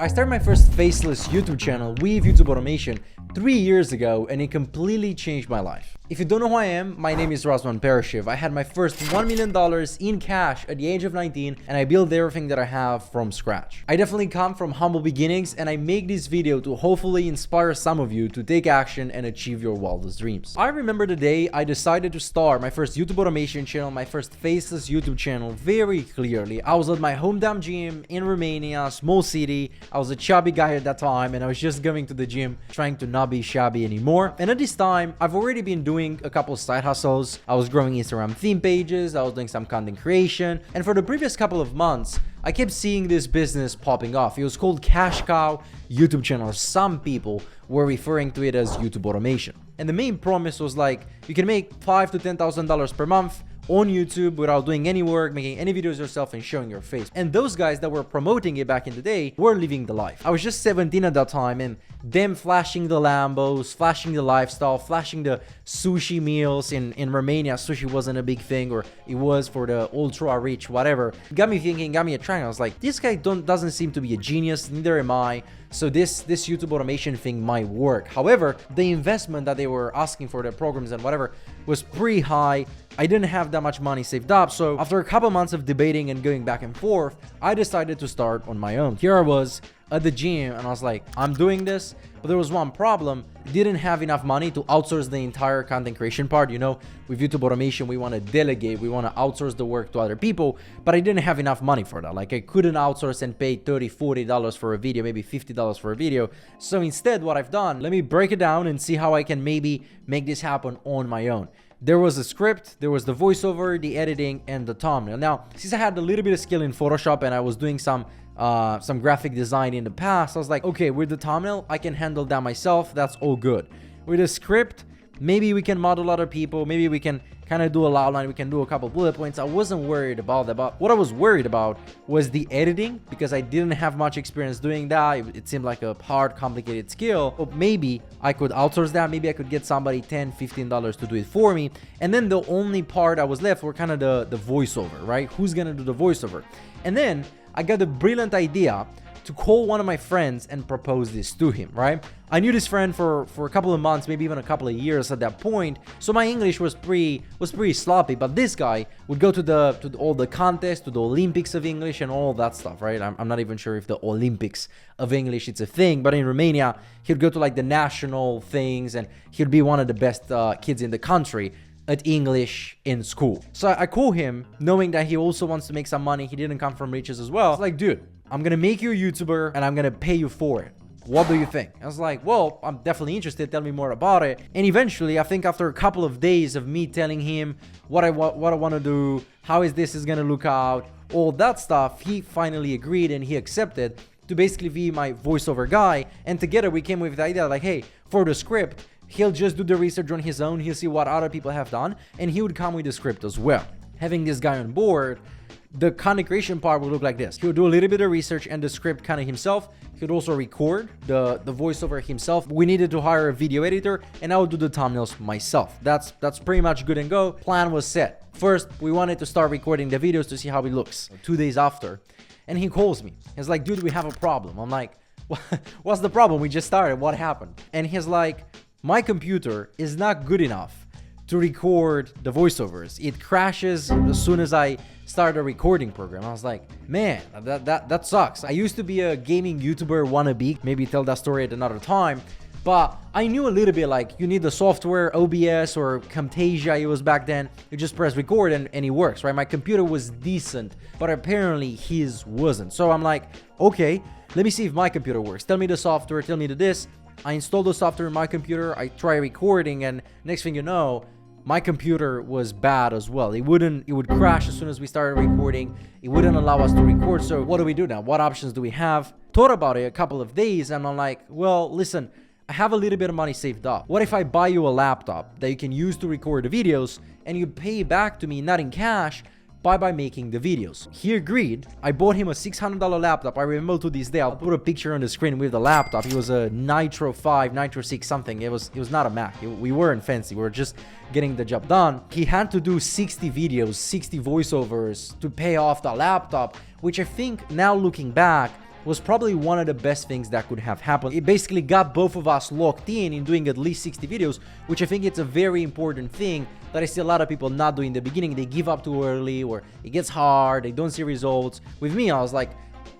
I started my first faceless YouTube channel with YouTube automation 3 years ago, and it completely changed my life. If you don't know who I am, my name is Razvan Paraschiv. I had my first $1 million in cash at the age of 19, and I built everything that I have from scratch. I definitely come from humble beginnings, and I make this video to hopefully inspire some of you to take action and achieve your wildest dreams. I remember the day I decided to start my first YouTube automation channel, my first faceless YouTube channel, very clearly. I was at my hometown gym in Romania, small city. I was a chubby guy at that time, and I was just going to the gym trying to not be shabby anymore. And at this time, I've already been doing a couple of side hustles. I was growing Instagram theme pages, I was doing some content creation, and for the previous couple of months, I kept seeing this business popping off. It was called Cash Cow YouTube channel. Some people were referring to it as YouTube automation. And the main promise was like, you can make $5,000 to $10,000 per month on YouTube without doing any work, making any videos yourself and showing your face. And those guys that were promoting it back in the day were living the life. I was just 17 at that time, and them flashing the Lambos, flashing the lifestyle, flashing the sushi meals. In Romania, sushi wasn't a big thing, or it was for the ultra rich, whatever. Got me thinking, got me attracted. I was like, this guy doesn't seem to be a genius, neither am I. So this YouTube automation thing might work. However, the investment that they were asking for the programs and whatever was pretty high. I didn't have that much money saved up. So after a couple months of debating and going back and forth, I decided to start on my own. Here I was at the gym, and I was like, I'm doing this. But there was one problem. Didn't have enough money to outsource the entire content creation part. You know, with YouTube automation, we want to delegate, we want to outsource the work to other people, but I didn't have enough money for that. Like, I couldn't outsource and pay $30, $40 for a video, maybe $50 for a video. So instead, what I've done, let me break it down and see how I can maybe make this happen on my own. There was a script, there was the voiceover, the editing, and the thumbnail. Now, since I had a little bit of skill in Photoshop and I was doing some graphic design in the past, I was like, okay, with the thumbnail, I can handle that myself. That's all good. With the script, maybe we can model other people. Maybe we can kind of do a outline. We can do a couple bullet points. I wasn't worried about that. But what I was worried about was the editing, because I didn't have much experience doing that. It seemed like a hard, complicated skill. But maybe I could outsource that. Maybe I could get somebody $10, $15 to do it for me. And then the only part I was left were kind of the voiceover, right? Who's going to do the voiceover? And then I got the brilliant idea to call one of my friends and propose this to him, right? I knew this friend for a couple of months, maybe even a couple of years at that point, so my English was pretty sloppy. But this guy would go to all the contests, to the Olympics of English and all that stuff, right? I'm not even sure if the Olympics of English it's a thing, but in Romania he'd go to like the national things, and he'd be one of the best kids in the country at English in school. So I call him knowing that he also wants to make some money. He didn't come from riches as well. I was like, dude, I'm gonna make you a YouTuber and I'm gonna pay you for it. What do you think? I was like, well, I'm definitely interested. Tell me more about it. And eventually, I think after a couple of days of me telling him what I want to do, how this is gonna look out, all that stuff, he finally agreed and he accepted to basically be my voiceover guy. And together we came with the idea like, hey, for the script, he'll just do the research on his own. He'll see what other people have done, and he would come with the script as well. Having this guy on board, the content creation part would look like this. He would do a little bit of research and the script kind of himself. He would also record the voiceover himself. We needed to hire a video editor, and I would do the thumbnails myself. That's pretty much good and go. Plan was set. First, we wanted to start recording the videos to see how it looks. 2 days after, and he calls me. He's like, dude, we have a problem. I'm like, what's the problem? We just started. What happened? And he's like, my computer is not good enough to record the voiceovers. It crashes as soon as I start a recording program. I was like, man, that sucks. I used to be a gaming YouTuber wannabe. Maybe tell that story at another time. But I knew a little bit, like, you need the software, OBS or Camtasia, it was back then. You just press record and it works, right? My computer was decent, but apparently his wasn't. So I'm like, okay, let me see if my computer works. Tell me the software, tell me this. I installed the software in my computer. I try recording, and next thing you know, my computer was bad as well. It would crash as soon as we started recording. It wouldn't allow us to record. So what do we do now? What options do we have? Thought about it a couple of days, and I'm like, well, listen, I have a little bit of money saved up. What if I buy you a laptop that you can use to record the videos, and you pay back to me, not in cash, by making the videos? He agreed. I bought him a $600 laptop. I remember to this day. I'll put a picture on the screen with the laptop. It was a Nitro 5, Nitro 6 something. It was not a Mac. We weren't fancy. We were just getting the job done. He had to do 60 videos, 60 voiceovers to pay off the laptop, which I think now looking back was probably one of the best things that could have happened. It basically got both of us locked in doing at least 60 videos, which I think it's a very important thing that I see a lot of people not doing in the beginning. They give up too early, or it gets hard, they don't see results. With me, I was like,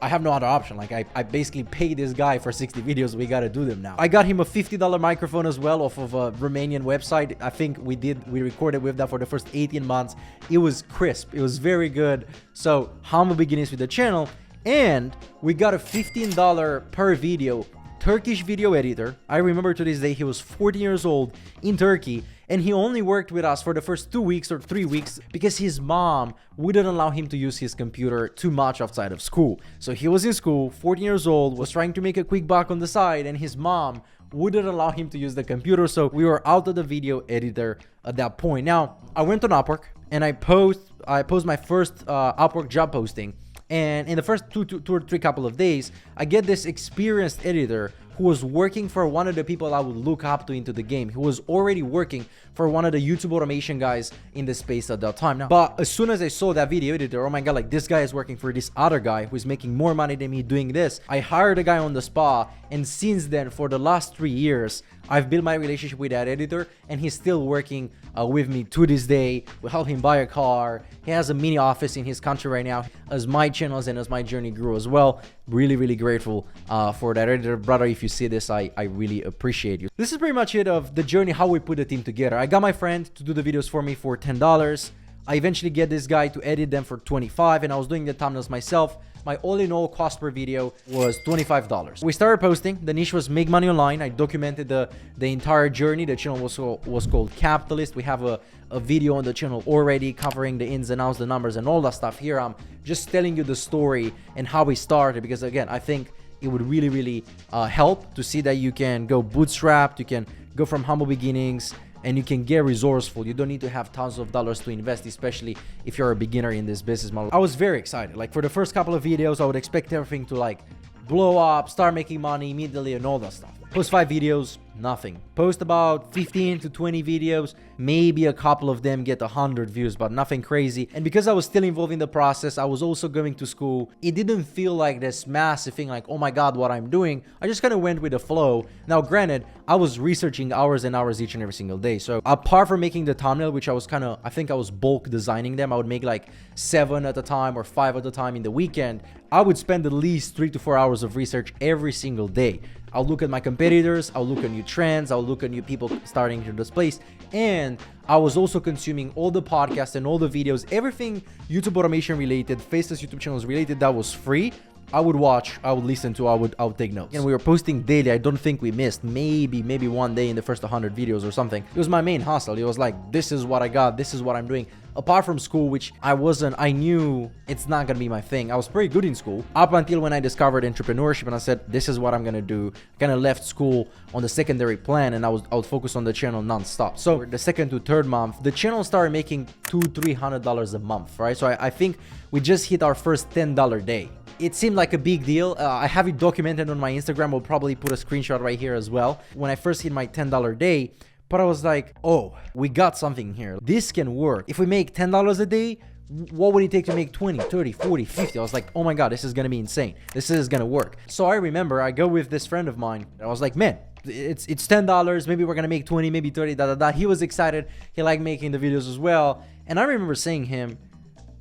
I have no other option. Like I basically paid this guy for 60 videos. We got to do them now. I got him a $50 microphone as well off of a Romanian website. I think we recorded with that for the first 18 months. It was crisp. It was very good. So humble beginnings with the channel. And we got a $15 per video Turkish video editor. I remember to this day, he was 14 years old in Turkey, and he only worked with us for the first 2 weeks or 3 weeks because his mom wouldn't allow him to use his computer too much outside of school. So he was in school, 14 years old, was trying to make a quick buck on the side, and his mom wouldn't allow him to use the computer. So we were out of the video editor at that point. Now, I went on Upwork and I post my first Upwork job posting. And in the first two or three couple of days, I get this experienced editor who was working for one of the people I would look up to into the game. He was already working for one of the YouTube automation guys in the space at that time. Now, but as soon as I saw that video editor, oh my God, like this guy is working for this other guy who's making more money than me doing this. I hired a guy on the spot, and since then, for the last 3 years, I've built my relationship with that editor, and he's still working with me to this day. We help him buy a car. He has a mini office in his country right now, as my channels and as my journey grew as well. Really, really grateful for that editor. Brother, if you see this, I really appreciate you. This is pretty much it of the journey, how we put the team together. I got my friend to do the videos for me for $10. I eventually get this guy to edit them for $25, and I was doing the thumbnails myself. My all-in-all cost per video was $25. We started posting. The niche was make money online. I documented the entire journey. The channel was called Capitalist. We have a video on the channel already covering the ins and outs, the numbers, and all that stuff. Here I'm just telling you the story and how we started, because again, I think it would really, really help to see that you can go bootstrapped, you can go from humble beginnings, and you can get resourceful. You don't need to have tons of dollars to invest, especially if you're a beginner in this business model. I was very excited. Like for the first couple of videos, I would expect everything to like blow up, start making money immediately and all that stuff. Post 5 videos, nothing. Post about 15 to 20 videos, maybe a couple of them get 100 views, but nothing crazy. And because I was still involved in the process, I was also going to school, it didn't feel like this massive thing like, oh my God, what I'm doing. I just kind of went with the flow. Now, granted, I was researching hours and hours each and every single day. So apart from making the thumbnail, which I think I was bulk designing them, I would make like 7 at a time or 5 at a time in the weekend. I would spend at least 3 to 4 hours of research every single day. I'll look at my competitors, I'll look at new trends, I'll look at new people starting to this place, and I was also consuming all the podcasts and all the videos, everything YouTube automation related, Faceless YouTube channels related that was free. I would watch, I would listen to, I would take notes. And we were posting daily. I don't think we missed maybe one day in the first 100 videos or something. It was my main hustle. It was like, this is what I got, this is what I'm doing. Apart from school, which I knew it's not gonna be my thing. I was pretty good in school up until when I discovered entrepreneurship, and I said, this is what I'm gonna do. I kind of left school on the secondary plan, and I would focus on the channel non-stop. So the second to third month, the channel started making $200-300 a month, right? So I think we just hit our first $10 day. It seemed like a big deal. I have it documented on my Instagram. We'll probably put a screenshot right here as well. When I first hit my $10 day, but I was like, oh, we got something here. This can work. If we make $10 a day, what would it take to make 20, 30, 40, 50? I was like, oh my God, this is gonna be insane. This is gonna work. So I remember I go with this friend of mine. I was like, man, it's $10. Maybe we're gonna make 20, maybe 30, He was excited. He liked making the videos as well. And I remember saying him,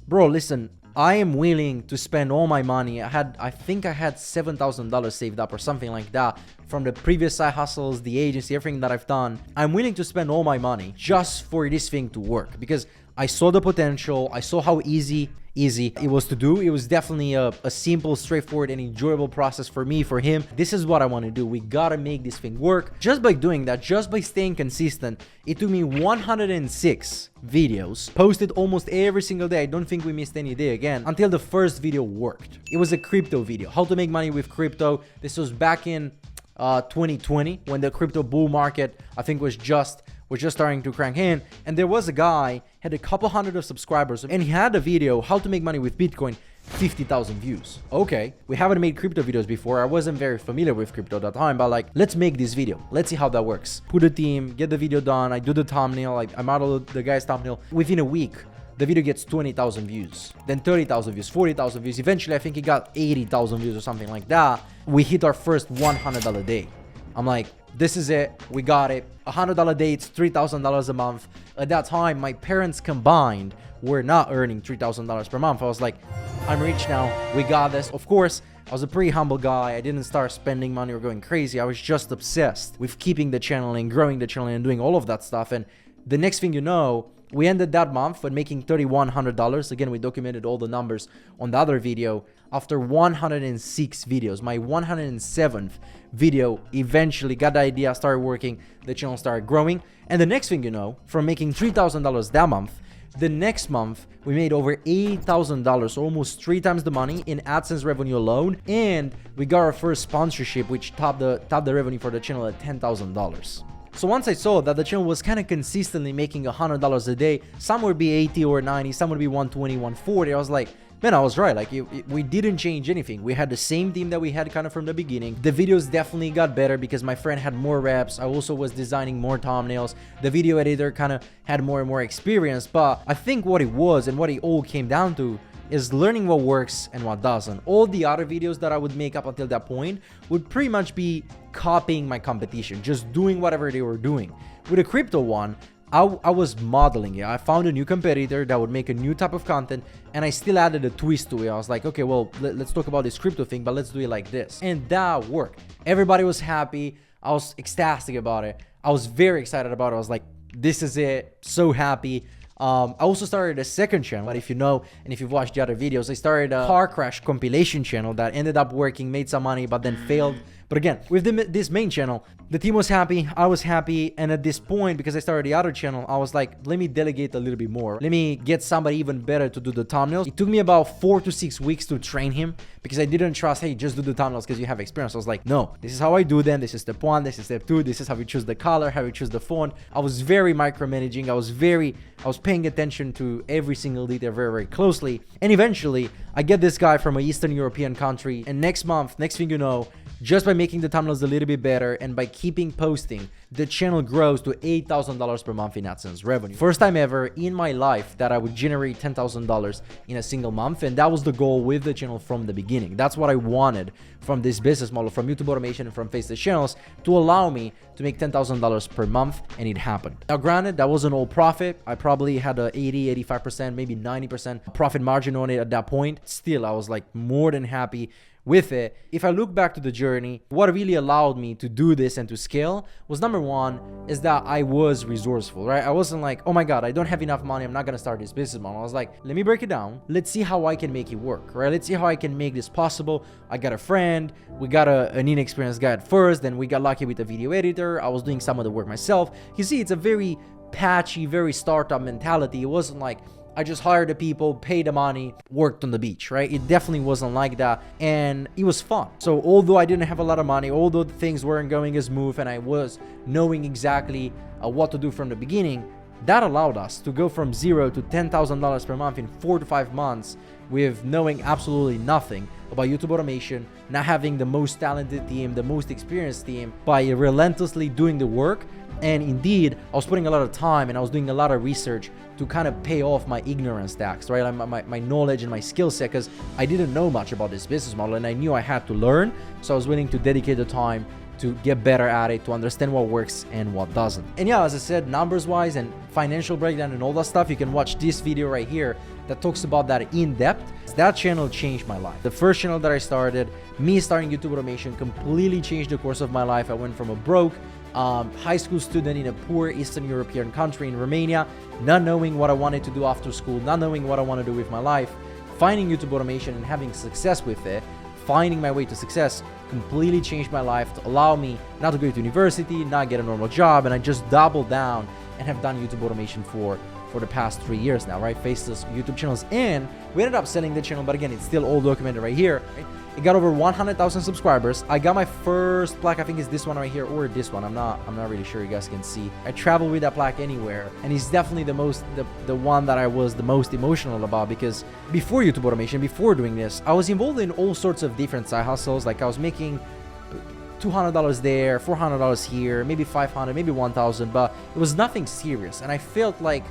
bro, listen, I am willing to spend all my money. I think I had $7,000 saved up or something like that from the previous side hustles, the agency, everything that I've done. I'm willing to spend all my money just for this thing to work, because I saw the potential. I saw how easy it was to do. It was definitely a simple, straightforward, and enjoyable process for me, for him. This is what I want to do. We gotta make this thing work. Just by doing that, just by staying consistent, it took me 106 videos, posted almost every single day. I don't think we missed any day again, until the first video worked. It was a crypto video, how to make money with crypto. This was back in 2020, when the crypto bull market, I think, was just starting to crank in. And there was a guy, had a couple hundred of subscribers, and he had a video, how to make money with Bitcoin, 50,000 views. Okay, we haven't made crypto videos before. I wasn't very familiar with crypto at that time, but like, let's make this video. Let's see how that works. Put a team, get the video done. I do the thumbnail. I model the guy's thumbnail. Within a week, the video gets 20,000 views, then 30,000 views, 40,000 views. Eventually, I think it got 80,000 views or something like that. We hit our first $100 day. I'm like, this is it. We got it. $100 day, it's $3,000 a month. At that time, my parents combined were not earning $3,000 per month. I was like, I'm rich now. We got this. Of course, I was a pretty humble guy. I didn't start spending money or going crazy. I was just obsessed with keeping the channel and growing the channel and doing all of that stuff. And the next thing you know, we ended that month with making $3,100. Again, we documented all the numbers on the other video. After 106 videos, my 107th video eventually got the idea, started working, the channel started growing. And the next thing you know, from making $3,000 that month, the next month we made over $8,000, almost 3 times the money in AdSense revenue alone. And we got our first sponsorship, which topped the revenue for the channel at $10,000. So once I saw that the channel was kind of consistently making $100 a day, some would be 80 or 90, some would be 120, 140. I was like, man, I was right. Like, we didn't change anything. We had the same team that we had kind of from the beginning. The videos definitely got better because my friend had more reps. I also was designing more thumbnails. The video editor kind of had more and more experience. But I think what it was and what it all came down to is learning what works and what doesn't. All the other videos that I would make up until that point would pretty much be copying my competition, just doing whatever they were doing. With a crypto one, I was modeling it. I found a new competitor that would make a new type of content, and I still added a twist to it. I was like, okay, well, let's talk about this crypto thing, but let's do it like this. And that worked. Everybody was happy. I was ecstatic about it. I was very excited about it. I was like, this is it. So happy. I also started a second channel, but if you know, and if you've watched the other videos, I started a car crash compilation channel that ended up working, made some money, but then failed. But again, with this main channel, the team was happy, I was happy, and at this point, because I started the other channel, I was like, let me delegate a little bit more. Let me get somebody even better to do the thumbnails. It took me about 4 to 6 weeks to train him because I didn't trust, hey, just do the thumbnails because you have experience. I was like, no, this is how I do them. This is step 1, this is step 2, this is how you choose the color, how you choose the font. I was very micromanaging. I was paying attention to every single detail very, very closely. And eventually, I get this guy from an Eastern European country, and next month, next thing you know, just by making the thumbnails a little bit better and by keeping posting, the channel grows to $8,000 per month in AdSense revenue. First time ever in my life that I would generate $10,000 in a single month, and that was the goal with the channel from the beginning. That's what I wanted from this business model, from YouTube automation and from Faceless channels, to allow me to make $10,000 per month, and it happened. Now granted, that wasn't all profit. I probably had a 80, 85%, maybe 90% profit margin on it at that point. Still, I was like more than happy with it. If I look back to the journey, what really allowed me to do this and to scale was, number one, is that I was resourceful, right? I wasn't like, oh my God, I don't have enough money, I'm not gonna start this business model. I was like, let me break it down. Let's see how I can make it work, right? Let's see how I can make this possible. I got a friend, we got an inexperienced guy at first, then we got lucky with a video editor. I was doing some of the work myself. You see, it's a very patchy, very startup mentality. It wasn't like, I just hired the people, paid the money, worked on the beach, right? It definitely wasn't like that, and it was fun. So although I didn't have a lot of money, although things weren't going as smooth, and I was knowing exactly what to do from the beginning, that allowed us to go from $0 to $10,000 per month in 4 to 5 months with knowing absolutely nothing about YouTube automation, not having the most talented team, the most experienced team, by relentlessly doing the work. And indeed, I was putting a lot of time and I was doing a lot of research to kind of pay off my ignorance tax, right? My knowledge and my skill set, because I didn't know much about this business model and I knew I had to learn. So I was willing to dedicate the time to get better at it, to understand what works and what doesn't. And yeah, as I said, numbers wise and financial breakdown and all that stuff, you can watch this video right here that talks about that in depth. That channel changed my life. The first channel that I started, me starting YouTube automation, completely changed the course of my life. I went from a broke high school student in a poor Eastern European country in Romania, not knowing what I wanted to do after school, not knowing what I want to do with my life, finding YouTube automation and having success with it, finding my way to success, completely changed my life to allow me not to go to university, not get a normal job, and I just doubled down and have done YouTube automation for the past 3 years now, right? Faceless YouTube channels. And we ended up selling the channel, but again, it's still all documented right here. Right? It got over 100,000 subscribers. I got my first plaque, I think it's this one right here or this one. I'm not really sure, you guys can see. I travel with that plaque anywhere, and it's definitely the one that I was the most emotional about, because before YouTube automation, before doing this, I was involved in all sorts of different side hustles. Like I was making $200 there, $400 here, maybe $500, maybe $1,000, but it was nothing serious. And I felt like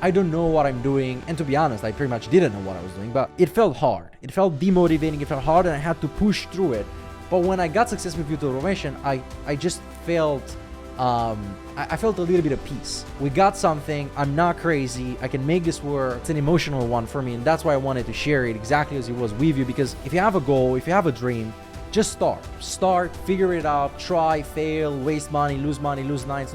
I don't know what I'm doing. And to be honest, I pretty much didn't know what I was doing, but it felt hard. It felt demotivating. It felt hard, and I had to push through it. But when I got success with YouTube automation, I just felt, I felt a little bit of peace. We got something. I'm not crazy. I can make this work. It's an emotional one for me, and that's why I wanted to share it exactly as it was with you, because if you have a goal, if you have a dream, just start, figure it out, try, fail, waste money, lose nights,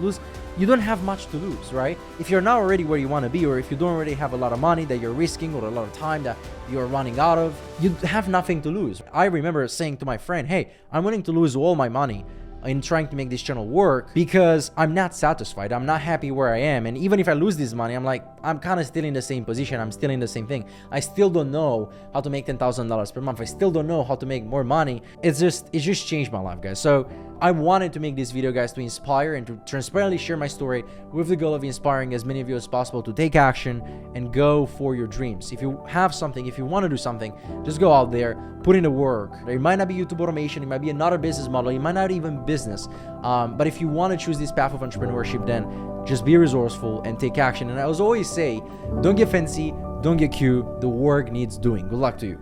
you don't have much to lose, right? If you're not already where you want to be, or if you don't already have a lot of money that you're risking, or a lot of time that you're running out of, you have nothing to lose. I remember saying to my friend, hey, I'm willing to lose all my money in trying to make this channel work because I'm not satisfied. I'm not happy where I am. And even if I lose this money, I'm like, I'm kind of still in the same position. I'm still in the same thing. I still don't know how to make $10,000 per month. I still don't know how to make more money. It just changed my life, guys. So I wanted to make this video, guys, to inspire and to transparently share my story with the goal of inspiring as many of you as possible to take action and go for your dreams. If you have something, if you want to do something, just go out there, put in the work. It might not be YouTube automation. It might be another business model. It might not even business. But if you want to choose this path of entrepreneurship, then just be resourceful and take action. And I always say, don't get fancy, don't get cute. The work needs doing. Good luck to you.